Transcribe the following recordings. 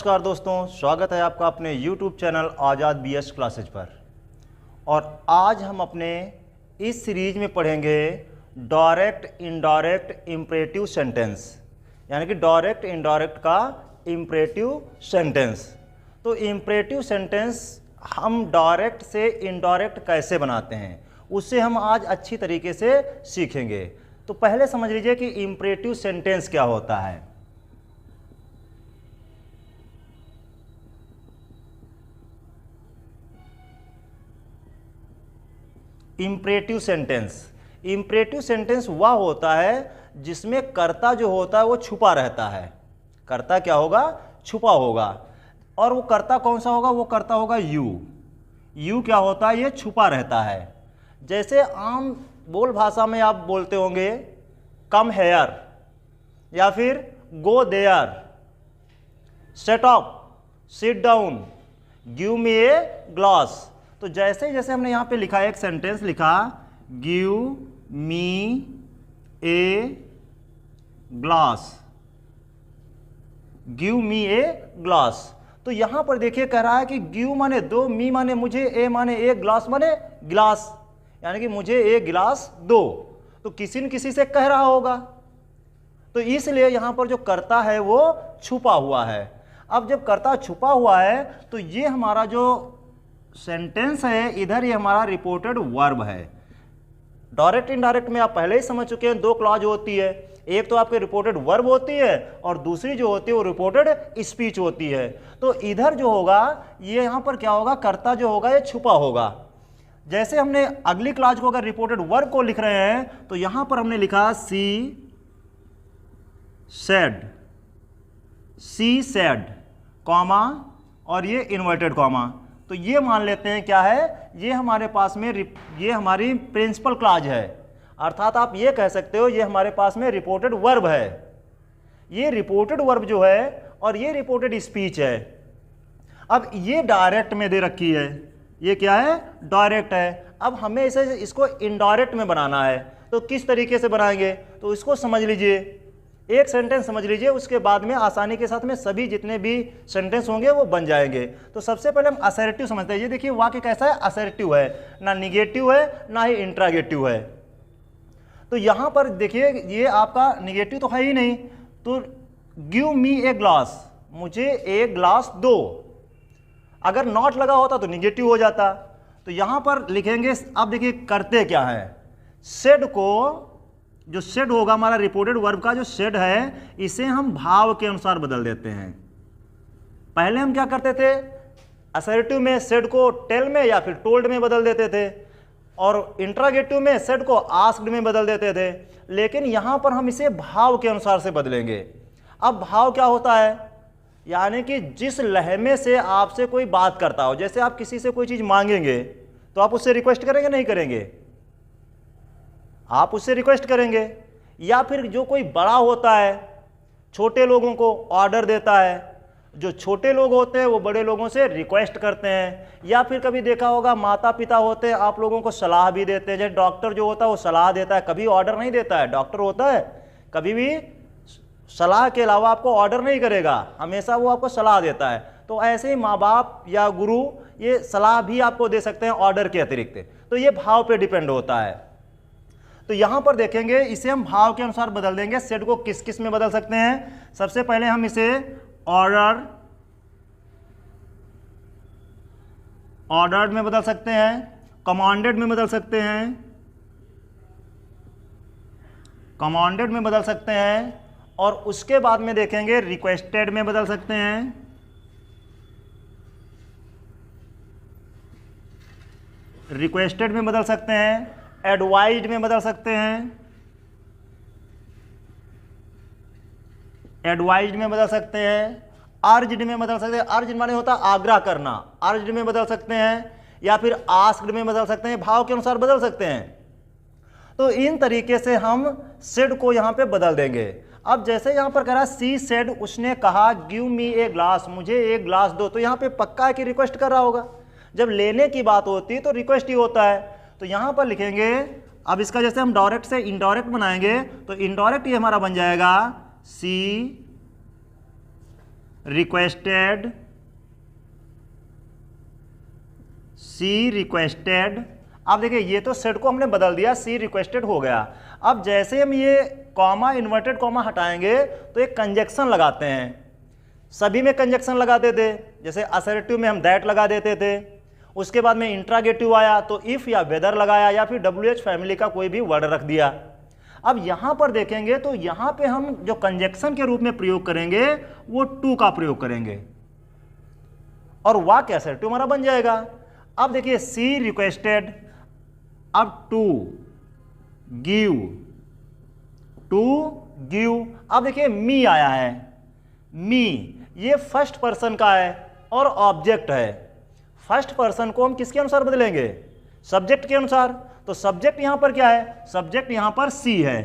नमस्कार दोस्तों, स्वागत है आपका अपने YouTube चैनल आज़ाद BS क्लासेज पर। और आज हम अपने इस सीरीज में पढ़ेंगे डायरेक्ट इनडायरेक्ट इम्परेटिव सेंटेंस, यानी कि डायरेक्ट इनडायरेक्ट का इम्परेटिव सेंटेंस। तो इम्परेटिव सेंटेंस हम डायरेक्ट से इनडायरेक्ट कैसे बनाते हैं, उससे हम आज अच्छी तरीके से सीखेंगे। तो पहले समझ लीजिए कि इम्परेटिव सेंटेंस क्या होता है। इम्परेटिव सेंटेंस वह होता है जिसमें कर्ता जो होता है वो छुपा रहता है। कर्ता क्या होगा? छुपा होगा। और वो कर्ता कौन सा होगा? वो कर्ता होगा यू क्या होता है? ये छुपा रहता है। जैसे आम बोल भाषा में आप बोलते होंगे कम हेयर, या फिर go there, set up, sit down, give me a glass. तो जैसे जैसे हमने यहाँ पे लिखा, एक सेंटेंस लिखा give me a glass, give me a glass. तो यहां पर देखिए कह रहा है कि गिव माने दो, मी माने मुझे, ए माने एक, ग्लास माने गिलास, यानी कि मुझे एक गिलास दो। तो किसी न किसी से कह रहा होगा, तो इसलिए यहां पर जो कर्ता है वो छुपा हुआ है। अब जब कर्ता छुपा हुआ है तो ये हमारा जो सेंटेंस है, इधर ये हमारा रिपोर्टेड वर्ब है। डायरेक्ट इनडायरेक्ट में आप पहले ही समझ चुके हैं, दो क्लॉज होती है। एक तो आपके रिपोर्टेड वर्ब होती है और दूसरी जो होती है वो रिपोर्टेड स्पीच होती है। तो इधर जो होगा ये यहां पर क्या होगा? कर्ता जो होगा ये छुपा होगा। जैसे हमने अगली क्लॉज को अगर रिपोर्टेड वर्ब को लिख रहे हैं तो यहां पर हमने लिखा सी सेड, कॉमा और ये इन्वर्टेड कॉमा। तो ये मान लेते हैं क्या है, ये हमारे पास में ये हमारी प्रिंसिपल क्लॉज है, अर्थात आप ये कह सकते हो ये हमारे पास में रिपोर्टेड वर्ब है। ये रिपोर्टेड वर्ब जो है और ये रिपोर्टेड स्पीच है। अब ये डायरेक्ट में दे रखी है, ये क्या है? डायरेक्ट है। अब हमें इसको इनडायरेक्ट में बनाना है, तो किस तरीके से बनाएंगे? तो इसको समझ लीजिए, एक सेंटेंस समझ लीजिए, उसके बाद में आसानी के साथ में सभी जितने भी सेंटेंस होंगे वो बन जाएंगे। तो सबसे पहले हम असर्टिव समझते हैं। ये देखिए वाक्य कैसा है? असर्टिव है, ना निगेटिव है ना ही इंट्रागेटिव है। तो यहां पर देखिए ये आपका निगेटिव तो है ही नहीं, तो गिव मी ए ग्लास, मुझे एक ग्लास दो। अगर नॉट लगा होता तो निगेटिव हो जाता। तो यहां पर लिखेंगे, अब देखिए करते क्या है, सेड को, जो सेड होगा हमारा रिपोर्टेड वर्ब का जो सेड है, इसे हम भाव के अनुसार बदल देते हैं। पहले हम क्या करते थे? असर्टिव में सेड को टेल में या फिर टोल्ड में बदल देते थे, और इंट्रागेटिव में सेड को आस्क्ड में बदल देते थे। लेकिन यहां पर हम इसे भाव के अनुसार से बदलेंगे। अब भाव क्या होता है? यानी कि जिस लहजे से आपसे कोई बात करता हो। जैसे आप किसी से कोई चीज मांगेंगे तो आप उससे रिक्वेस्ट करेंगे? नहीं करेंगे? आप उससे रिक्वेस्ट करेंगे। या फिर जो कोई बड़ा होता है, छोटे लोगों को ऑर्डर देता है, जो छोटे लोग होते हैं वो बड़े लोगों से रिक्वेस्ट करते हैं। या फिर कभी देखा होगा माता पिता होते हैं, आप लोगों को सलाह भी देते हैं। जैसे डॉक्टर जो होता है वो सलाह देता है, कभी ऑर्डर नहीं देता है। डॉक्टर होता है कभी भी सलाह के अलावा आपको ऑर्डर नहीं करेगा, हमेशा वो आपको सलाह देता है। तो ऐसे ही माँ बाप या गुरु ये सलाह भी आपको दे सकते हैं ऑर्डर के अतिरिक्त। तो ये भाव पे डिपेंड होता है। तो यहां पर देखेंगे इसे हम भाव के अनुसार बदल देंगे। सेड को किस किस में बदल सकते हैं? सबसे पहले हम इसे ऑर्डर्ड में बदल सकते हैं, कमांडेड में बदल सकते हैं, कमांडेड में बदल सकते हैं, और उसके बाद में देखेंगे रिक्वेस्टेड में बदल सकते हैं, रिक्वेस्टेड में बदल सकते हैं, एडवाइज्ड में बदल सकते हैं, एडवाइज्ड में बदल सकते हैं, अर्ज्ड में बदल सकते हैं। अर्ज्ड माने होता है आग्रह करना, अर्ज्ड में बदल सकते हैं, या फिर आस्क्ड में बदल सकते हैं, भाव के अनुसार बदल सकते हैं। तो इन तरीके से हम सेड को यहां पे बदल देंगे। अब जैसे यहां पर कह रहा है सी सेड, उसने कहा गिव मी ए ग्लास, मुझे एक ग्लास दो। तो यहां पे पक्का है कि रिक्वेस्ट कर रहा होगा। जब लेने की बात होती है तो रिक्वेस्ट ही होता है। तो यहां पर लिखेंगे, अब इसका जैसे हम डायरेक्ट से इनडायरेक्ट बनाएंगे तो इनडायरेक्ट ये हमारा बन जाएगा सी रिक्वेस्टेड, सी रिक्वेस्टेड। अब देखिए ये तो सेट को हमने बदल दिया, सी रिक्वेस्टेड हो गया। अब जैसे हम ये कॉमा इन्वर्टेड कॉमा हटाएंगे तो एक कंजक्शन लगाते हैं, सभी में कंजक्शन लगाते थे, जैसे असर्टिव में हम दैट लगा देते थे, उसके बाद में इंट्रागेटिव आया तो इफ या वेदर लगाया, या फिर WH फैमिली का कोई भी वर्ड रख दिया। अब यहां पर देखेंगे तो यहां पे हम जो कंजक्शन के रूप में प्रयोग करेंगे वो टू का प्रयोग करेंगे और वाक्य असर्टिव हमारा बन जाएगा। अब देखिए सी रिक्वेस्टेड, अब टू गिव। अब देखिए मी आया है, मी ये फर्स्ट पर्सन का है और ऑब्जेक्ट है। फर्स्ट पर्सन को हम किसके अनुसार बदलेंगे? सब्जेक्ट के अनुसार। तो सब्जेक्ट यहां पर क्या है? सब्जेक्ट यहां पर सी है,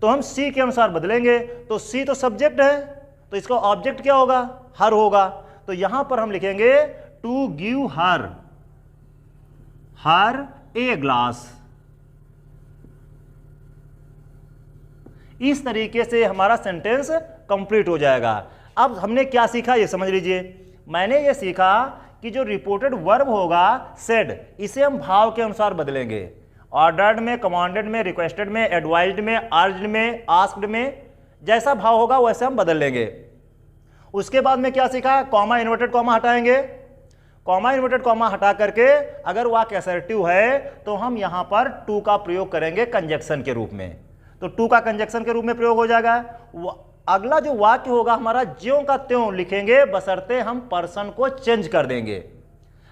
तो हम सी के अनुसार बदलेंगे। तो सी तो सब्जेक्ट है, तो इसका ऑब्जेक्ट क्या होगा? हर होगा। तो यहां पर हम लिखेंगे to give her a glass. इस तरीके से हमारा सेंटेंस कंप्लीट हो जाएगा। अब हमने क्या सीखा ये समझ लीजिए। मैंने ये सीखा कि जो रिपोर्टेड वर्ब होगा सेड, इसे हम भाव के अनुसार बदलेंगे। ऑर्डर्ड में, कमांडेड में, रिक्वेस्टेड में, एडवाइज्ड में, अर्ज्ड में, आस्क्ड में, जैसा भाव होगा वैसे हम बदल लेंगे। उसके बाद में क्या सीखा? कॉमा इन्वर्टेड कॉमा हटाएंगे। कॉमा इन्वर्टेड कॉमा हटा करके अगर वाक्य असर्टिव है तो हम यहां पर टू का प्रयोग करेंगे कंजक्शन के रूप में, तो टू का कंजक्शन के रूप में प्रयोग हो जाएगा। अगला जो वाक्य होगा हमारा ज्यों का त्यों लिखेंगे, बशर्ते हम पर्सन को चेंज कर देंगे।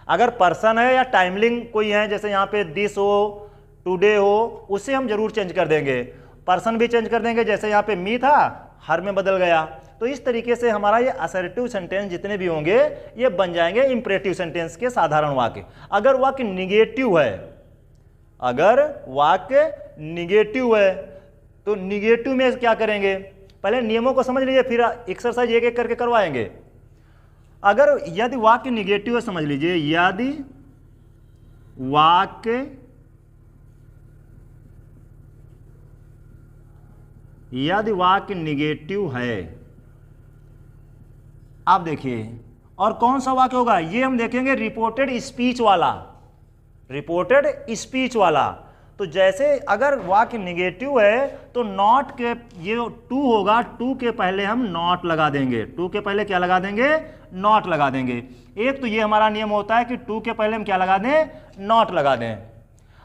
अगर पर्सन है या टाइमलिंग कोई है, जैसे यहाँ पे दिस हो, टुडे हो, उसे हम जरूर चेंज कर देंगे। पर्सन भी चेंज कर देंगे, जैसे यहाँ पे मी था हर में बदल गया। तो इस तरीके से हमारा ये असर्टिव सेंटेंस जितने भी होंगे ये बन जाएंगे इंपरेटिव सेंटेंस के साधारण वाक्य। अगर वाक्य निगेटिव है, अगर वाक्य निगेटिव है तो निगेटिव में क्या करेंगे? पहले नियमों को समझ लीजिए, फिर एक्सरसाइज एक एक करके करवाएंगे। अगर यदि वाक्य निगेटिव है, समझ लीजिए, यदि वाक्य निगेटिव है, आप देखिए, और कौन सा वाक्य होगा ये हम देखेंगे, रिपोर्टेड स्पीच वाला, रिपोर्टेड स्पीच वाला। तो जैसे अगर वाक्य निगेटिव है तो नॉट के, ये टू होगा, टू के पहले हम नॉट लगा देंगे। टू के पहले क्या लगा देंगे? नॉट लगा देंगे। एक तो ये हमारा नियम होता है कि टू के पहले हम क्या लगा दें? नॉट लगा दें।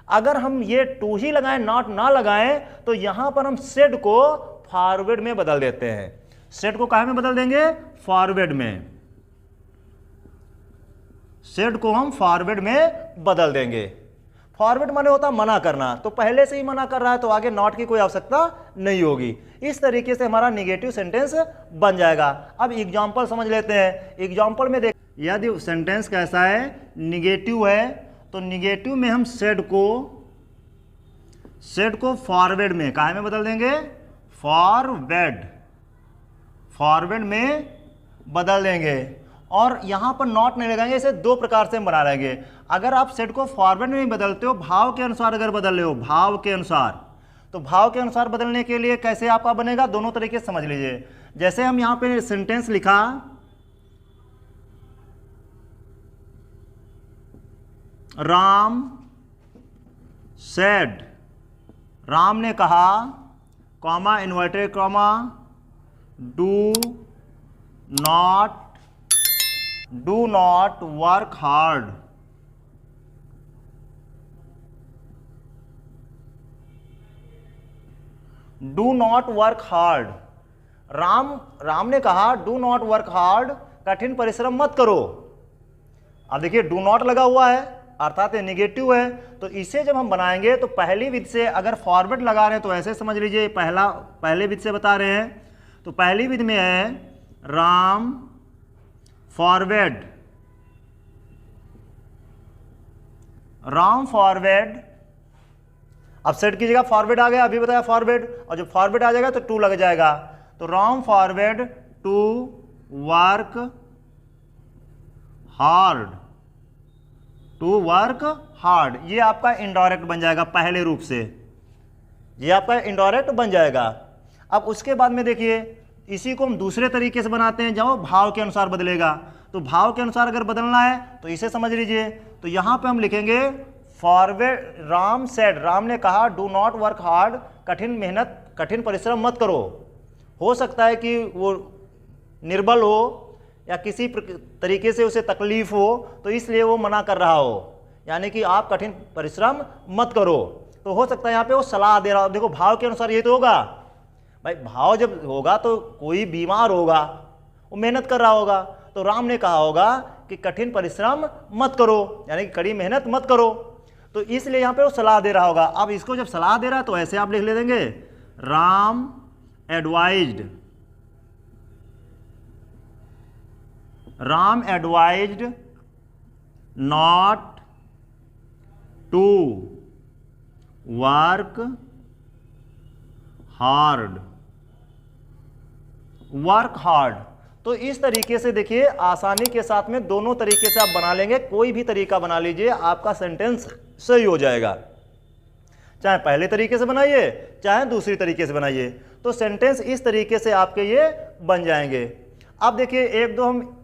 अगर हम ये टू ही लगाएं, नॉट ना लगाएं, तो यहां पर हम सेड को फॉरवर्ड में बदल देते हैं। सेड को कहाँ में बदल देंगे? फॉरवर्ड में। सेड को हम फॉरवर्ड में बदल देंगे। फॉरवर्ड माने होता मना करना, तो पहले से ही मना कर रहा है तो आगे नॉट की कोई आवश्यकता नहीं होगी। इस तरीके से हमारा निगेटिव सेंटेंस बन जाएगा। अब एग्जांपल समझ लेते हैं। एग्जांपल में देख, यदि सेंटेंस कैसा है? निगेटिव है, तो निगेटिव में हम सेड को फॉरवर्ड में काहे में बदल देंगे? फॉरवर्ड में बदल देंगे। और यहां पर नॉट नहीं लगाएंगे। इसे दो प्रकार से हम बना लेंगे। अगर आप सेट को फॉरवर्ड में नहीं बदलते हो, भाव के अनुसार अगर बदल रहे हो, भाव के अनुसार, तो भाव के अनुसार बदलने के लिए कैसे आपका बनेगा? दोनों तरीके से समझ लीजिए। जैसे हम यहां पे सेंटेंस लिखा, राम सेड, राम ने कहा, comma inverted comma, do not work hard. Do not work hard. Ram ने कहा डू नॉट वर्क हार्ड, कठिन परिश्रम मत करो। अब देखिए डू नॉट लगा हुआ है, अर्थात ये निगेटिव है। तो इसे जब हम बनाएंगे तो पहली विधि से, अगर फॉरवर्ड लगा रहे हैं तो ऐसे समझ लीजिए, पहले विधि से बता रहे हैं। तो पहली विधि में है राम फॉरवर्ड, अब सेट की जगह फॉरवर्ड आ गया, अभी बताया फॉरवर्ड, और जब फॉरवर्ड आ जाएगा तो टू लग जाएगा। तो Ram forward to work hard, ये आपका इनडायरेक्ट बन जाएगा पहले रूप से, ये आपका इनडायरेक्ट बन जाएगा। अब उसके बाद में देखिए, इसी को हम दूसरे तरीके से बनाते हैं, जब भाव के अनुसार बदलेगा। तो भाव के अनुसार अगर बदलना है तो इसे समझ लीजिए। तो यहाँ पे हम लिखेंगे फॉरवर्ड राम सेड, राम ने कहा डू नॉट वर्क हार्ड, कठिन परिश्रम मत करो। हो सकता है कि वो निर्बल हो या किसी तरीके से उसे तकलीफ हो, तो इसलिए वो मना कर रहा हो, यानी कि आप कठिन परिश्रम मत करो। तो हो सकता है यहाँ पे वो सलाह दे रहा हो। देखो भाव के अनुसार ये तो होगा भाई, भाव जब होगा तो कोई बीमार होगा, वो मेहनत कर रहा होगा, तो राम ने कहा होगा कि कठिन परिश्रम मत करो, यानी कि कड़ी मेहनत मत करो। तो इसलिए यहाँ पे वो सलाह दे रहा होगा। अब इसको जब सलाह दे रहा है तो ऐसे आप लिख ले देंगे, Ram advised not to work hard. तो इस तरीके से देखिए, आसानी के साथ में दोनों तरीके से आप बना लेंगे, कोई भी तरीका बना लीजिए, आपका सेंटेंस सही हो जाएगा। चाहे पहले तरीके से बनाइए, चाहे दूसरी तरीके से बनाइए, तो सेंटेंस इस तरीके से आपके ये बन जाएंगे। अब देखिए एक दो हम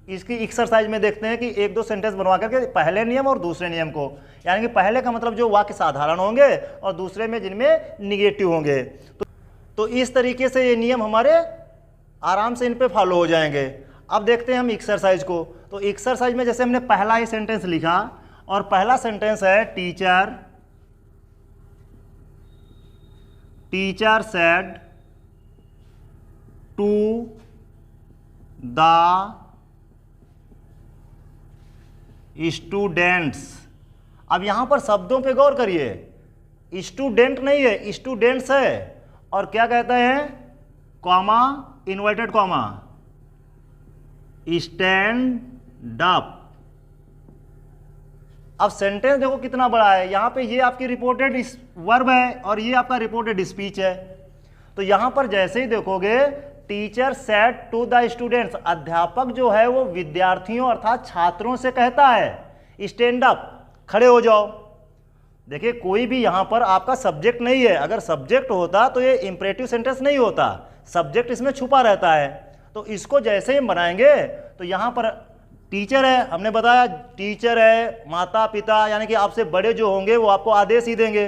इसकी एक्सरसाइज में देखते हैं कि एक दो सेंटेंस बनवा करके पहले नियम और दूसरे नियम को, यानी कि पहले का मतलब जो वाक्य साधारण होंगे और दूसरे में जिनमें निगेटिव होंगे। तो इस तरीके से ये नियम हमारे आराम से इन पे फॉलो हो जाएंगे। अब देखते हैं हम एक्सरसाइज को। तो एक्सरसाइज में जैसे हमने पहला ही सेंटेंस लिखा, और पहला सेंटेंस है teacher said to the students. अब यहां पर शब्दों पे गौर करिए, स्टूडेंट नहीं है, स्टूडेंट्स है, और क्या कहते हैं, comma, inverted comma, stand up. अब सेंटेंस देखो कितना बड़ा है, यहां पे ये आपकी रिपोर्टेड वर्ब है और ये आपका रिपोर्टेड स्पीच है। तो यहां पर जैसे ही देखोगे, teacher said to the students, अध्यापक जो है वो विद्यार्थियों अर्थात छात्रों से कहता है स्टैंड अप, खड़े हो जाओ। देखिए कोई भी यहां पर आपका सब्जेक्ट नहीं है, अगर सब्जेक्ट होता तो ये इंपरेटिव सेंटेंस नहीं होता, सब्जेक्ट इसमें छुपा रहता है। तो इसको जैसे ही बनाएंगे तो यहां पर टीचर है, हमने बताया टीचर है, माता पिता यानी कि आपसे बड़े जो होंगे वो आपको आदेश ही देंगे,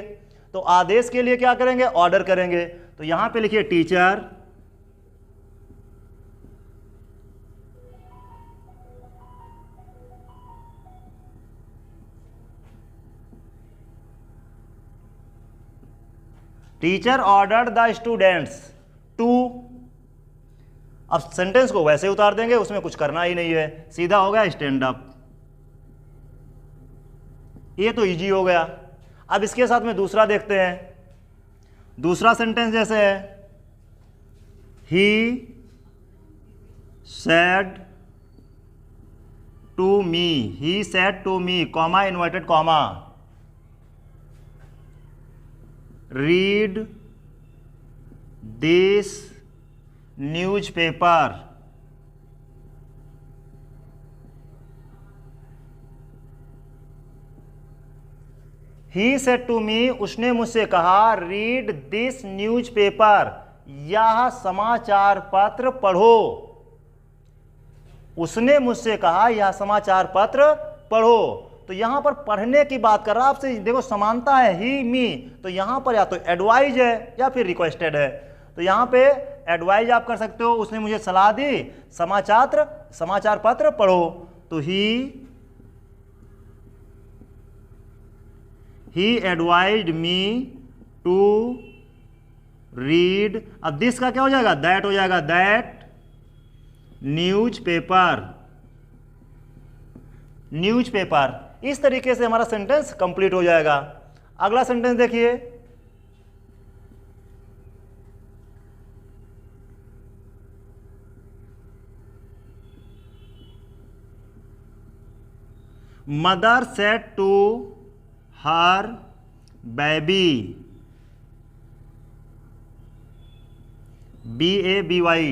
तो आदेश के लिए क्या करेंगे, ऑर्डर करेंगे। तो यहां पे लिखिए teacher ordered the students to. अब सेंटेंस को वैसे उतार देंगे, उसमें कुछ करना ही नहीं है, सीधा हो गया स्टैंड अप। ये तो इजी हो गया। अब इसके साथ में दूसरा देखते हैं। दूसरा सेंटेंस जैसे है, he said to me, comma, inverted comma, read this newspaper. He said to me, उसने मुझसे कहा, रीड दिस न्यूज़पेपर, यह समाचार पत्र पढ़ो। उसने मुझसे कहा यह समाचार पत्र पढ़ो। तो यहां पर पढ़ने की बात कर रहा है आपसे, देखो समानता है ही मी, तो यहां पर या तो एडवाइज है या फिर रिक्वेस्टेड है। तो यहां पे एडवाइज आप कर सकते हो, उसने मुझे सलाह दी समाचार पत्र पढ़ो। तो ही एडवाइज्ड मी टू रीड। अब दिस का क्या हो जाएगा, दैट हो जाएगा, दैट न्यूज़पेपर। इस तरीके से हमारा सेंटेंस कंप्लीट हो जाएगा। अगला सेंटेंस देखिए, mother said to her baby, BABY,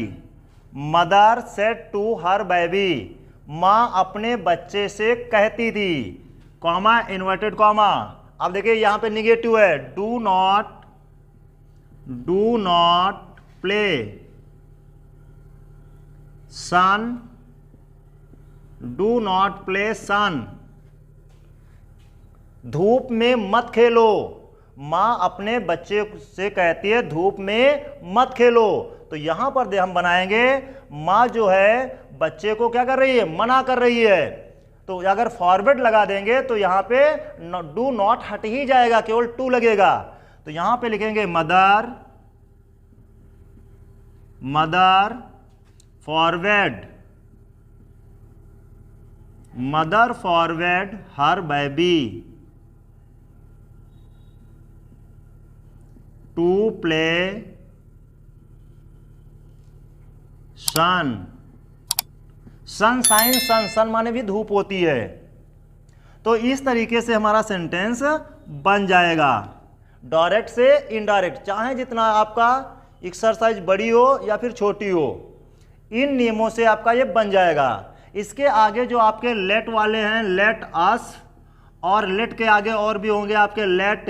mother said to her baby, माँ अपने बच्चे से कहती थी, कॉमा, इन्वर्टेड कॉमा। अब देखिए यहां पे निगेटिव है, do not play sun, do not play sun, धूप में मत खेलो। माँ अपने बच्चे से कहती है धूप में मत खेलो। तो यहां पर हम बनाएंगे माँ जो है बच्चे को क्या कर रही है, मना कर रही है। तो अगर फॉरवर्ड लगा देंगे तो यहां पे डू नॉट हट ही जाएगा, केवल टू लगेगा। तो यहां पे लिखेंगे mother, mother forward, mother forward her baby to play sun. Sunshine, sun, sun माने भी धूप होती है। तो इस तरीके से हमारा सेंटेंस बन जाएगा, डायरेक्ट से इनडायरेक्ट, चाहे जितना आपका एक्सरसाइज बड़ी हो या फिर छोटी हो, इन नियमों से आपका ये बन जाएगा। इसके आगे जो आपके लेट वाले हैं, लेट अस, और लेट के आगे और भी होंगे आपके लेट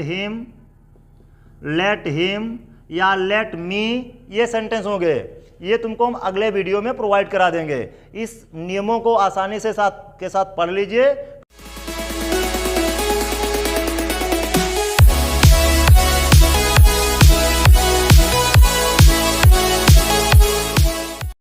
हिम या लेट मी, ये सेंटेंस होंगे। ये तुमको हम अगले वीडियो में प्रोवाइड करा देंगे। इस नियमों को आसानी से के साथ पढ़ लीजिए।